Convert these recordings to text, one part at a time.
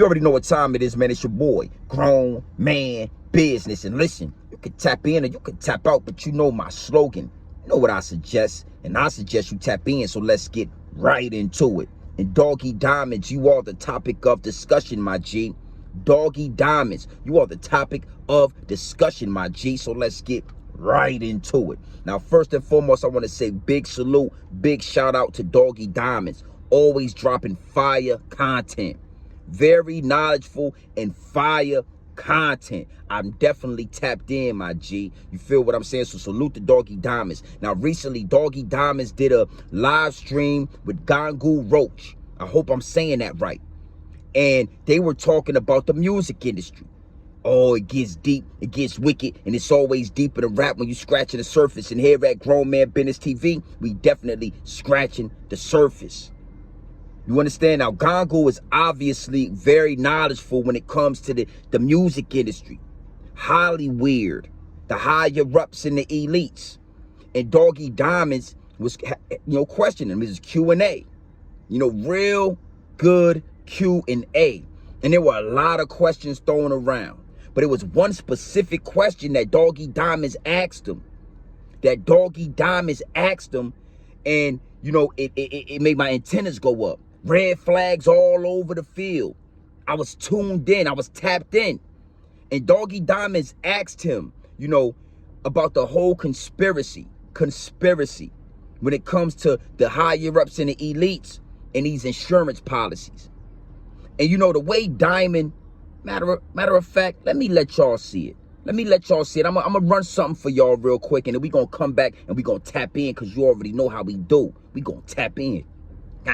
You already know what time it is, man. It's your boy, Grown Man Business. And listen, you can tap in or you can tap out, but you know my slogan. You know what I suggest, and I suggest you tap in, so let's get right into it. And Doggie Diamonds, you are the topic of discussion, my G. Doggie Diamonds, you are the topic of discussion, my G, so let's get right into it. Now, first and foremost, I want to say big salute, big shout out to Doggie Diamonds, always dropping fire content. Very knowledgeable and fire content. I'm definitely tapped in, my G. You feel what I'm saying? So salute to Doggie Diamonds. Now, recently, Doggie Diamonds did a live stream with Gangu Roach. I hope I'm saying that right. And they were talking about the music industry. Oh, it gets deep, it gets wicked, and it's always deeper than rap when you scratching the surface. And here at Grown Man Business TV, we definitely scratching the surface. You understand? Now, Gangu is obviously very knowledgeable when it comes to the music industry. Highly weird. The higher-ups and the elites. And Doggie Diamonds was, questioning him. This is Q&A. Real good Q&A. And there were a lot of questions thrown around. But it was one specific question that Doggie Diamonds asked him. And, it made my antennas go up. Red flags all over the field. I was tuned in. I was tapped in. And Doggie Diamonds asked him, about the whole conspiracy when it comes to the higher-ups and the elites and these insurance policies. And, the way Diamond, matter of fact, let me let y'all see it. I'm going to run something for y'all real quick, and then we're going to come back and we're going to tap in because you already know how we do. We're going to tap in.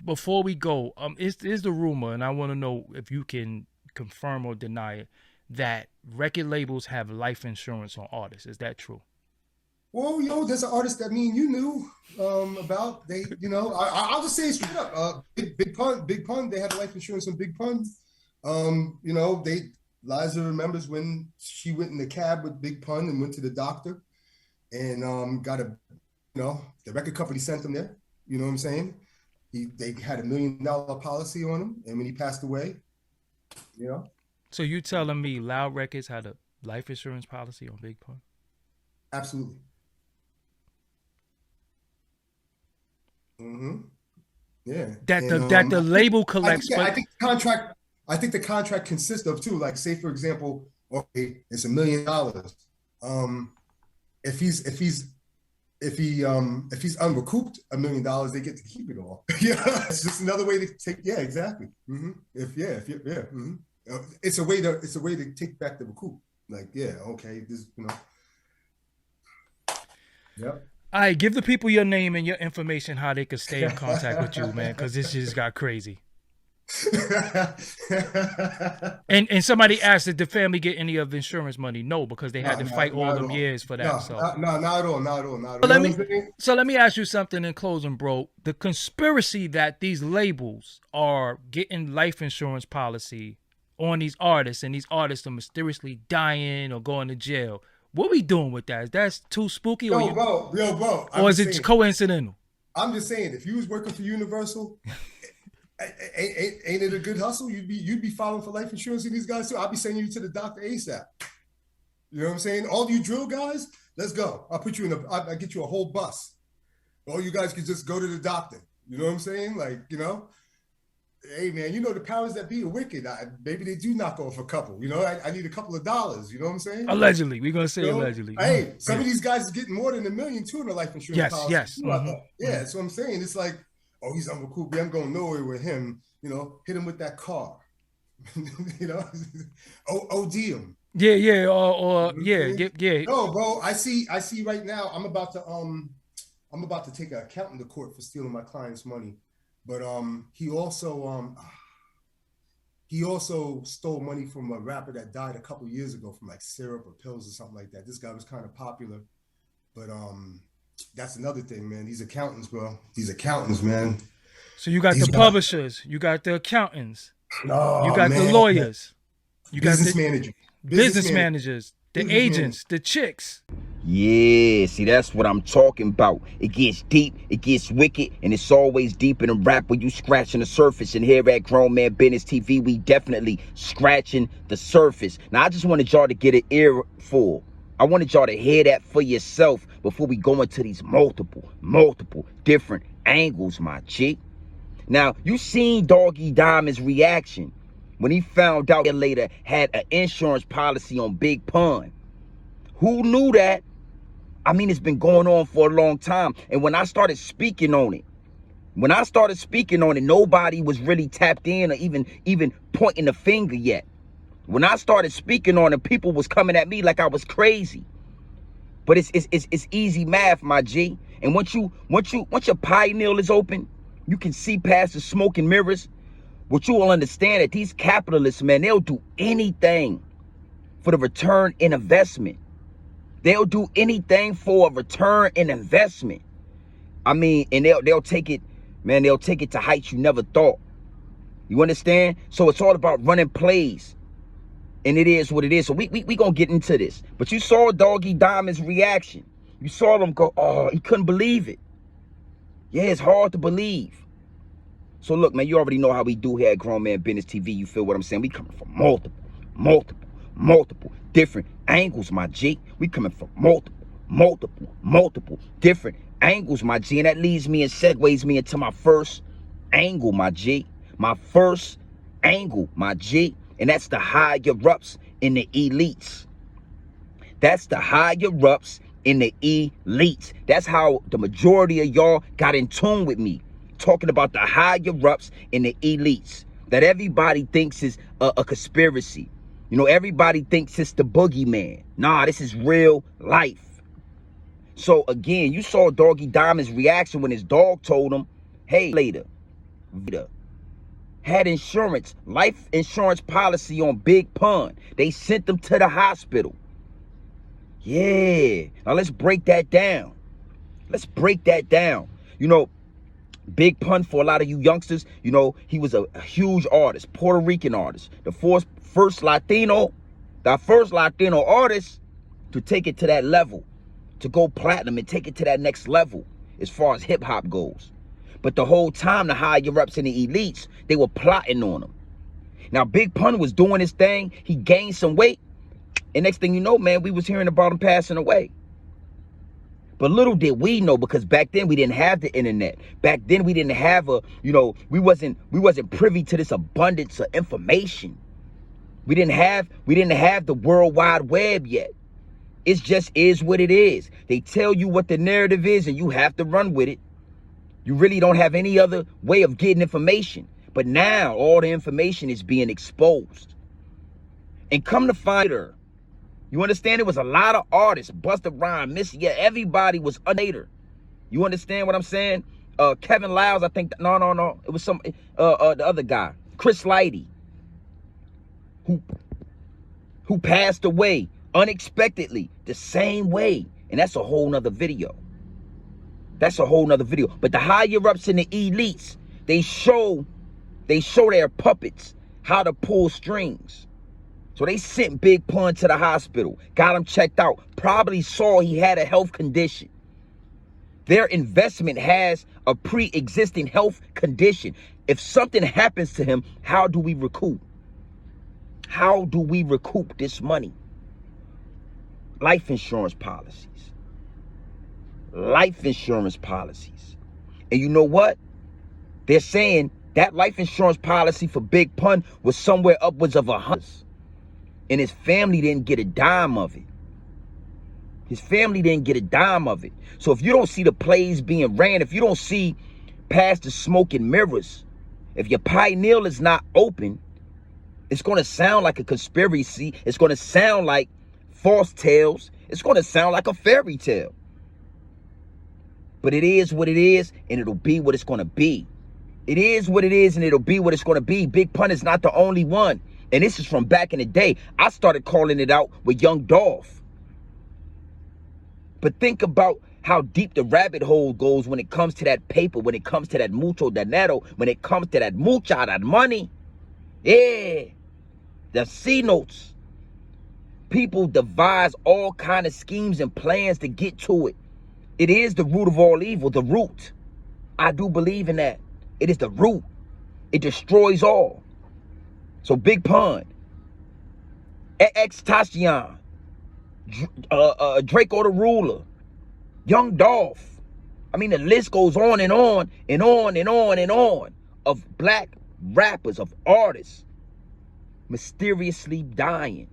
Before we go, is the rumor, and I want to know if you can confirm or deny it, that record labels have life insurance on artists. Is that true? Well, there's an artist that me and you knew about. I'll just say it straight up. Big Pun. They had life insurance on Big Pun. Liza remembers when she went in the cab with Big Pun and went to the doctor, and got the record company sent them there. You know what I'm saying? They had $1 million policy on him, and when he passed away, So you telling me Loud Records had a life insurance policy on Big Pun? Absolutely. Yeah. That the label collects. I think the contract consists of too. Like, say for example, okay, it's $1 million. If he's unrecouped $1 million, they get to keep it all. Yeah, it's just another way to take. Yeah, exactly. It's a way to take back the recoup. Like, yeah, okay, this, Yep. All right, give the people your name and your information, how they could stay in contact with you, man, because this just got crazy. and somebody asked, did the family get any of the insurance money? No, because they had to fight all them years for that. Not at all. So let me ask you something in closing, bro. The conspiracy that these labels are getting life insurance policy on these artists, and these artists are mysteriously dying or going to jail. What we doing with that? Is that too spooky? Bro. Or is it coincidental? I'm just saying, if you was working for Universal, ain't it a good hustle? You'd be filing for life insurance in these guys too. I'll be sending you to the doctor ASAP. You know what I'm saying? All you drill guys, let's go. I'll put you I'll get you a whole bus. All you guys can just go to the doctor. You know what I'm saying? Like, hey man, the powers that be are wicked. Maybe they do knock off a couple. I need a couple of dollars. You know what I'm saying? Allegedly, we're gonna say allegedly. Hey, some of these guys are getting more than $1 million too in their life insurance policy. Yes. Yeah, that's what I'm saying. It's like, oh, he's unrecouped. I'm going nowhere with him. Hit him with that car. OD him. Yeah. Yeah. No, bro. I see right now. I'm about to take an accountant to court for stealing my client's money. But he also stole money from a rapper that died a couple years ago from like syrup or pills or something like that. This guy was kind of popular, but that's another thing, man. These accountants, bro. These accountants, man. So you got the publishers, you got the accountants, you got the lawyers, you got the business managers, the agents, the chicks. Yeah, see, that's what I'm talking about. It gets deep, it gets wicked, and it's always deeper than rap when you scratching the surface. And here at Grown Man Business TV, we definitely scratching the surface. Now, I just wanted y'all to get an earful. I wanted y'all to hear that for yourself before we go into these multiple different angles, my G. Now, you seen Doggie Diamond's reaction when he found out that later had an insurance policy on Big Pun. Who knew that? I mean, it's been going on for a long time. And when I started speaking on it, nobody was really tapped in or even pointing the finger yet. When I started speaking on it, people was coming at me like I was crazy. But it's easy math, my G. And once your pineal is open, you can see past the smoke and mirrors. What you will understand that these capitalists, man, they'll do anything for the return in investment. They'll do anything for a return in investment. I mean, and they'll take it, man, they'll take it to heights you never thought. You understand? So it's all about running plays. And it is what it is. So we gonna get into this. But you saw Doggie Diamond's reaction. You saw them go, oh, he couldn't believe it. Yeah, it's hard to believe. So look, man, you already know how we do here at Grown Man Business TV. You feel what I'm saying? We coming from multiple different angles, my G. We coming from multiple different angles, my G. And that leads me and segues me into my first angle, my G. My first angle, my G. And that's the higher-ups in the elites. That's the higher-ups in the elites. That's how the majority of y'all got in tune with me. Talking about the higher-ups in the elites. That everybody thinks is a conspiracy. You know, everybody thinks it's the boogeyman. Nah, this is real life. So again, you saw Doggie Diamond's reaction when his dog told him, hey, later, had insurance, life insurance policy on Big Pun. They sent them to the hospital. Yeah. Now let's break that down. You know, Big Pun, for a lot of you youngsters, you know, he was a huge artist, Puerto Rican artist, the first Latino artist to take it to that level, to go platinum and take it to that next level as far as hip hop goes. But the whole time, the higher-ups and the elites, they were plotting on him. Now, Big Pun was doing his thing. He gained some weight. And next thing you know, man, we was hearing about him passing away. But little did we know, because back then we didn't have the internet. Back then we didn't have we wasn't privy to this abundance of information. We didn't have the World Wide Web yet. It just is what it is. They tell you what the narrative is and you have to run with it. You really don't have any other way of getting information. But now all the information is being exposed. And come to find her, you understand, it was a lot of artists, Busta Rhymes, Missy, yeah, everybody was unnader. You understand what I'm saying? Kevin Lyles, I think, no, it was some, the other guy, Chris Lighty, who passed away unexpectedly the same way. And that's a whole nother video. But the higher-ups and the elites, they show their puppets how to pull strings. So they sent Big Pun to the hospital, got him checked out, probably saw he had a health condition. Their investment has a pre-existing health condition. If something happens to him, how do we recoup? How do we recoup this money? Life insurance policies. Life insurance policies. And you know what? They're saying that life insurance policy for Big Pun was somewhere upwards of $100. And his family didn't get a dime of it. So if you don't see the plays being ran, if you don't see past the smoke and mirrors, if your pineal is not open, it's going to sound like a conspiracy. It's going to sound like false tales. It's going to sound like a fairy tale. But it is what it is, and it'll be what it's going to be. It is what it is, and it'll be what it's going to be. Big Pun is not the only one. And this is from back in the day. I started calling it out with Young Dolph. But think about how deep the rabbit hole goes when it comes to that paper, when it comes to that mucho dinero, when it comes to that mucha, that money. Yeah. The C notes. People devise all kind of schemes and plans to get to it. It is the root of all evil, the root. I do believe in that. It is the root. It destroys all. So Big Pun, X-Tashion, Draco the Ruler, Young Dolph. I mean, the list goes on and on and on and on and on of black rappers, of artists mysteriously dying.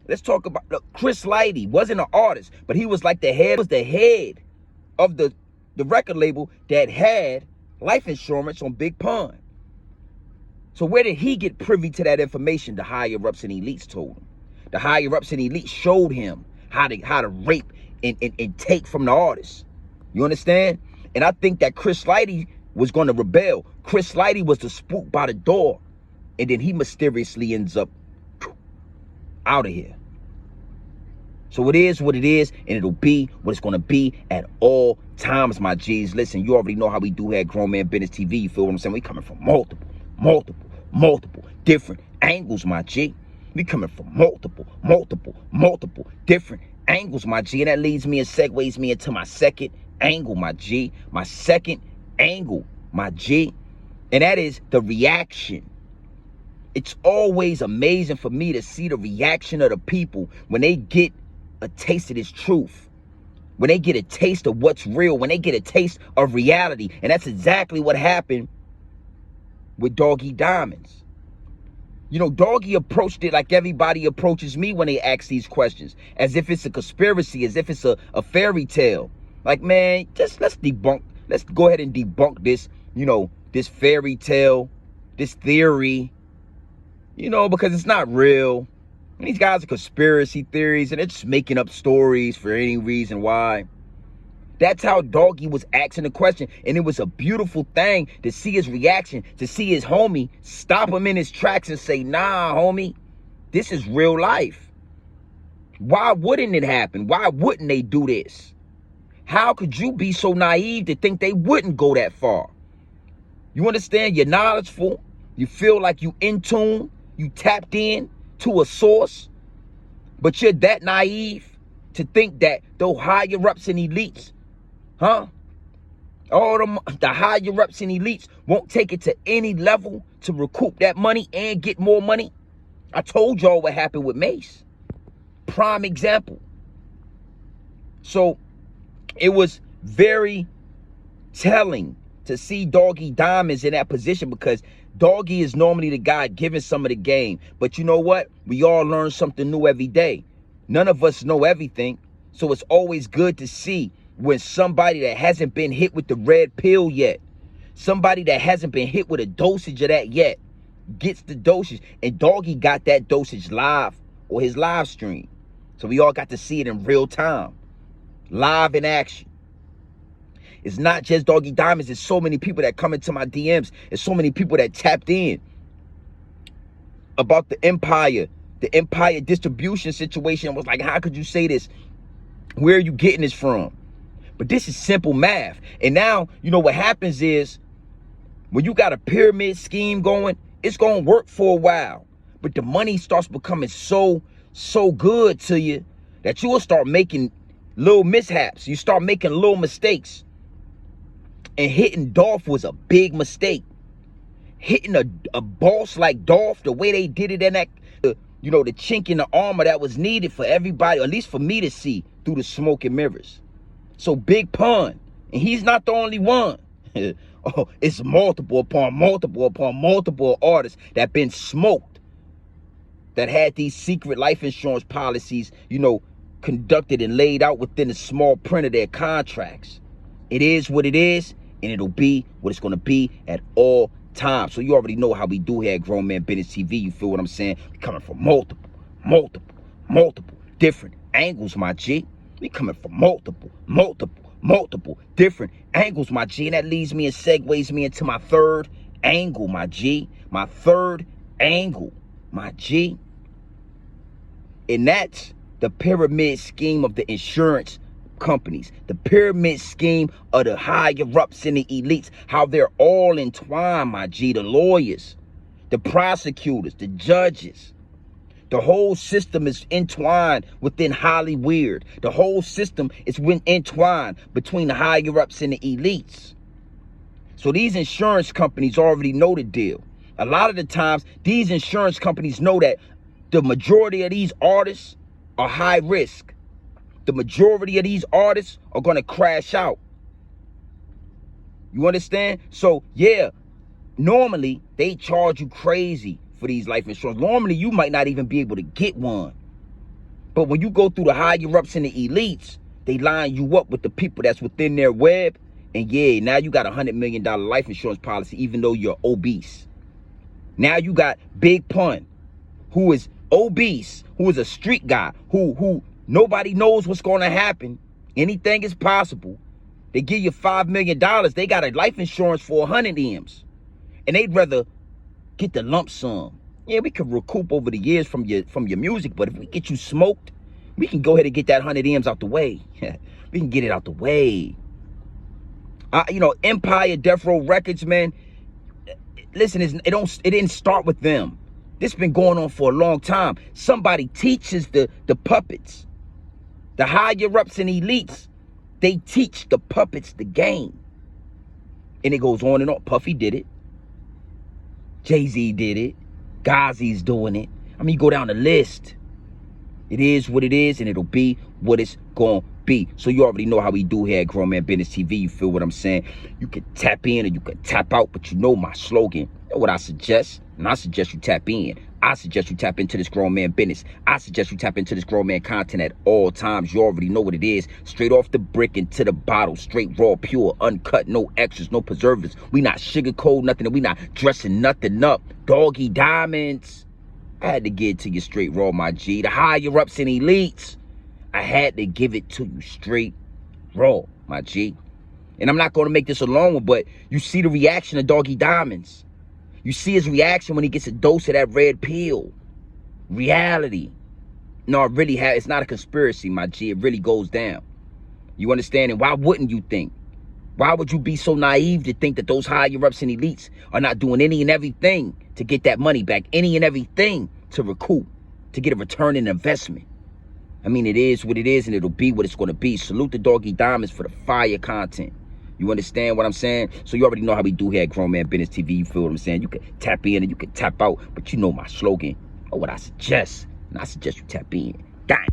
Let's talk about Chris Lighty. Wasn't an artist, but he was like the head of the record label that had life insurance on Big Pun. So where did he get privy to that information? The higher ups and elites told him. The higher ups and elites showed him how to rape and take from the artists. You understand? And I think that Chris Lighty was going to rebel. Chris Lighty was the spook by the door. And then he mysteriously ends up out of here. So it is what it is, and it'll be what it's going to be at all times, my G's. Listen, you already know how we do here at Grown Man Business TV. You feel what I'm saying? We coming from multiple different angles, my G. We coming from multiple different angles, my G. And that leads me and segues me into my second angle, my G. My second angle, my G. And that is the reaction. It's always amazing for me to see the reaction of the people when they get a taste of this truth. When they get a taste of what's real. When they get a taste of reality. And that's exactly what happened with Doggie Diamonds. You know, Doggie approached it like everybody approaches me when they ask these questions. As if it's a conspiracy. As if it's a fairy tale. Like, man, just let's go ahead and debunk this, you know, this fairy tale, this theory. You know, because it's not real. And these guys are conspiracy theories and they're just making up stories for any reason why. That's how Doggie was asking the question. And it was a beautiful thing to see his reaction, to see his homie stop him in his tracks and say, nah, homie, this is real life. Why wouldn't it happen? Why wouldn't they do this? How could you be so naive to think they wouldn't go that far? You understand? You're knowledgeable. You feel like you in tune. You tapped in to a source, but you're that naive to think that those higher ups and elites, all the higher ups and elites won't take it to any level to recoup that money and get more money. I told y'all what happened with Mace. Prime example. So it was very telling to see Doggie Diamonds in that position, because Doggie is normally the guy giving some of the game. But you know what? We all learn something new every day. None of us know everything. So it's always good to see when somebody that hasn't been hit with the red pill yet, somebody that hasn't been hit with a dosage of that yet, gets the dosage. And Doggie got that dosage live or his live stream. So we all got to see it in real time. Live in action. It's not just Doggie Diamonds. There's so many people that come into my DMs. There's so many people that tapped in about the Empire distribution situation. I was like, how could you say this? Where are you getting this from? But this is simple math. And now, you know what happens is, when you got a pyramid scheme going, it's going to work for a while. But the money starts becoming so good to you that you will start making little mishaps. You start making little mistakes. And hitting Dolph was a big mistake. Hitting a boss like Dolph, the way they did it in that, you know, the chink in the armor that was needed for everybody, or at least for me to see through the smoke and mirrors. So Big Pun, and he's not the only one. Oh, it's multiple upon multiple artists that been smoked, that had these secret life insurance policies, you know, conducted and laid out within the small print of their contracts. It is what it is, and it'll be what it's going to be at all times. So you already know how we do here at Grown Man Business TV. You feel what I'm saying? We coming from multiple different angles, my G. We coming from multiple different angles, my G. And that leads me and segues me into my third angle, my G. My third angle, my G. And that's the pyramid scheme of the insurance companies, the pyramid scheme of the higher ups and the elites, how they're all entwined, my G. The lawyers, the prosecutors, the judges. The whole system is entwined within Hollywood. The whole system is entwined between the higher ups and the elites. So these insurance companies already know the deal. A lot of the times, these insurance companies know that the majority of these artists are high risk. The majority of these artists are going to crash out. You understand? So, yeah, normally they charge you crazy for these life insurance. Normally, you might not even be able to get one. But when you go through the higher ups and the elites, they line you up with the people that's within their web. And yeah, now you got $100 million life insurance policy, even though you're obese. Now you got Big Pun, who is obese, who is a street guy, who nobody knows what's going to happen. Anything is possible. They give you $5 million. They got a life insurance for 100 M's. And they'd rather get the lump sum. Yeah, we can recoup over the years from your music, but if we get you smoked, we can go ahead and get that 100 M's out the way. We can get it out the way. Empire Death Row Records, man. Listen, it didn't start with them. This been going on for a long time. Somebody teaches the puppets, the higher ups and elites. They teach the puppets the game, and it goes on and on. Puffy did it. Jay-Z did it. Ghazi's doing it. I mean, you go down the list. It is what it is, and it'll be what it's gonna be. So you already know how we do here at Grown Man Business TV. You feel what I'm saying? You can tap in or you can tap out, but you know my slogan. You know what I suggest? And I suggest you tap in. I suggest you tap into this grown man business. I suggest you tap into this grown man content at all times. You already know what it is. Straight off the brick into the bottle. Straight, raw, pure, uncut, no extras, no preservatives. We not sugarcoat nothing, and we not dressing nothing up. Doggie diamonds. I had to get it to you straight raw, my G. The higher ups and elites, I had to give it to you straight raw, my G. And I'm not going to make this a long one, but you see the reaction of Doggie Diamonds. You see his reaction when he gets a dose of that red pill. Reality. No, it's not a conspiracy, my G. It really goes down. You understand? And why wouldn't you think? Why would you be so naive to think that those higher ups and elites are not doing any and everything to get that money back? Any and everything to recoup, to get a return in investment. I mean, it is what it is, and it'll be what it's going to be. Salute the Doggie Diamonds for the fire content. You understand what I'm saying? So you already know how we do here at Grown Man Business TV. You feel what I'm saying? You can tap in and you can tap out, but you know my slogan or what I suggest. And I suggest you tap in. Gang.